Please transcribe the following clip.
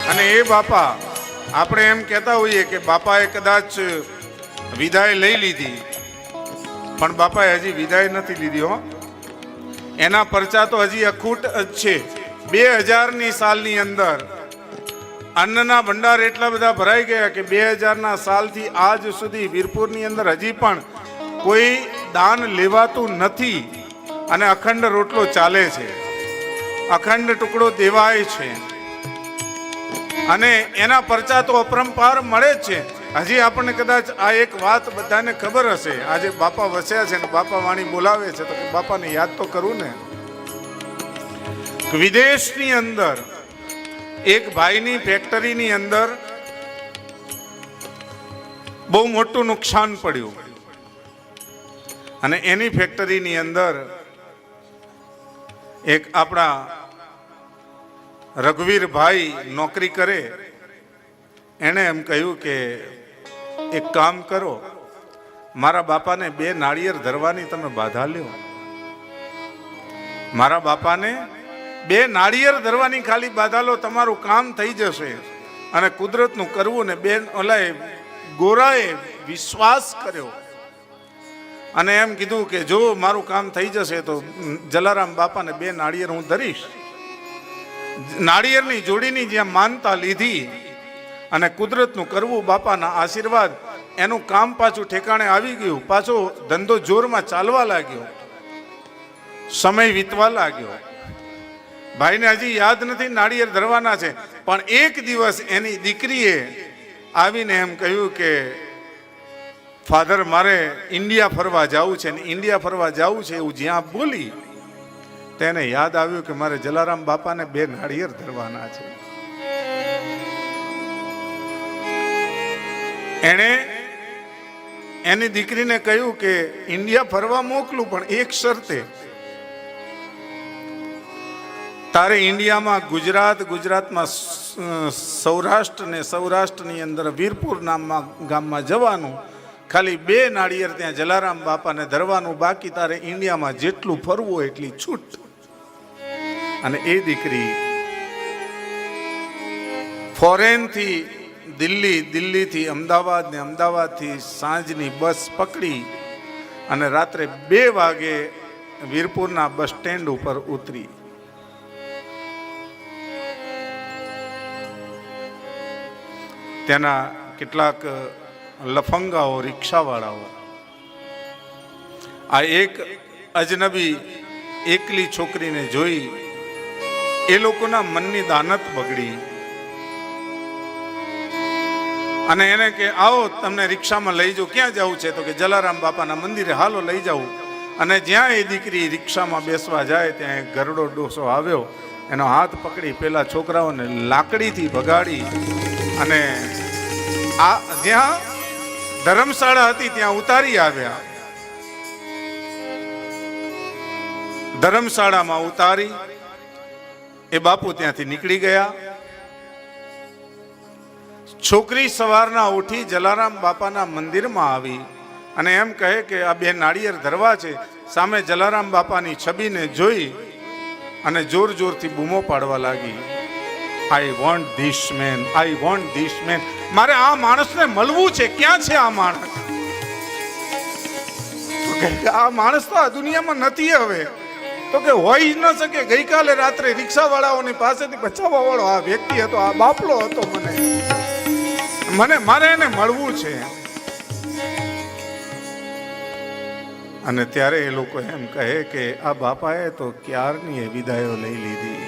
અને એ બાપા આપણે એમ કહેતા હોઈએ કે બાપાએ કદાચ વિદાય લઈ લીધી, પણ બાપાએ હજી વિદાય નથી લીધી હો. એના પરચા તો હજી અખૂટ જ છે. 2000ની સાલની અંદર અન્નના ભંડાર એટલા બધા ભરાઈ ગયા કે 2000ના સાલથી આજ સુધી વીરપુરની અંદર હજી પણ કોઈ દાન લેવાતું નથી અને અખંડ રોટલો ચાલે છે, અખંડ ટુકડો દેવાય છે અને એના પરચા તો અપરંપાર મળે જ છે. હજી આપણને કદાચ આ એક વાત બધાને ખબર હશે, આજે બાપા વસ્યા છે ને બાપા વાણી બોલાવે છે તો બાપાને યાદ તો કરું ને. વિદેશની અંદર એક ભાઈની ફેક્ટરીની અંદર બહુ મોટું નુકસાન પડ્યું અને એની ફેક્ટરીની અંદર એક આપણા રઘુવીરભાઈ નોકરી કરે, એણે એમ કહ્યું કે એક કામ કરો, મારા બાપાને 2 નાળિયેર ધરવાની તમે બાધા લ્યો. મારા બાપાને 2 નાળિયેર ધરવાની ખાલી બાધા લો, તમારું કામ થઈ જશે. અને કુદરતનું કરવું ને બેન ઓલાએ ગોરાએ વિશ્વાસ કર્યો અને એમ કીધું કે જો મારું કામ થઈ જશે તો જલારામ બાપાને 2 નાળિયેર હું ધરીશ. નાળિયેરની જોડીની જ્યાં માનતા લીધી અને કુદરતનું કરવું, બાપાના આશીર્વાદ, એનું કામ પાછું ઠેકાણે આવી ગયું. પાછો ધંધો જોરમાં ચાલવા લાગ્યો, સમય વીતવા લાગ્યો. ભાઈને હજી યાદ નથી નાળિયેર ધરવાના છે, પણ એક દિવસ એની દીકરીએ આવીને એમ કહ્યું કે ફાધર મારે ઇન્ડિયા ફરવા જવું છે ને ઇન્ડિયા ફરવા જવું છે એવું જ્યાં બોલી તેને યાદ આવ્યું કે મારે જલારામ બાપાને 2 નાળિયેર ધરવાના છે. એણે એની દીકરીને કહ્યું કે ઇન્ડિયા ફરવા મોકલું, પણ એક શરતે, તારે ઇન્ડિયામાં ગુજરાતમાં સૌરાષ્ટ્ર ને સૌરાષ્ટ્રની અંદર વીરપુર નામમાં ગામમાં જવાનું, ખાલી 2 નાળિયેર ત્યાં જલારામ બાપાને ધરવાનું, બાકી તારે ઇન્ડિયામાં જેટલું ફરવું હોય એટલી છૂટ. અને એ દીકરી ફોરેનથી દિલ્હીથી અમદાવાદ ને અમદાવાદથી સાંજની બસ પકડી અને રાત્રે 2 વાગે વીરપુરના બસ સ્ટેન્ડ ઉપર ઉતરી. તેના કેટલાક લફંગાઓ, રિક્ષાવાળાઓ આ એક અજનબી એકલી છોકરીને જોઈ એ લોકોના મનની દાનત બગડી અને એને કે આવો તમને રિક્ષામાં લઈ જાઉં. ક્યાં જવું છે તો કે જલારામ બાપાના મંદિરે, હાલો લઈ જાઉં. અને જ્યાં એ દીકરી રિક્ષામાં બેસવા જાય ત્યાં એક ગરડો ડોસો આવ્યો, એનો હાથ પકડી પેલા છોકરાઓને લાકડીથી ભગાડી અને આ જ્યાં ધર્મશાળા હતી ત્યાં ઉતારી આવ્યા. ધર્મશાળામાં ઉતારી એ બાપુ ત્યાંથી નીકળી ગયા. છોકરી સવારના ઉઠી જલારામ બાપાના મંદિરમાં આવી અને એમ કહે કે આ 2 નાળિયેર ધરવા છે. સામે જલારામ બાપાની છબીને જોઈ અને જોર જોરથી બૂમો પાડવા લાગી, I want this main, I want this main. મારે આ માણસને મળવું છે. ક્યાં છે આ માણસ? આ માણસ તો આ દુનિયામાં નથી હવે. તો કે હોઈ ન શકે. ગઈકાલે રાત્રે રિક્ષાવાળાઓની પાસેથી બચાવવા વાળો આ વ્યક્તિ હતો, આ બાપલો હતો. મારે એને મળવું છે. અને ત્યારે એ લોકો એમ કહે કે આ બાપાએ તો ક્યારની વિદાયો લઈ લીધી.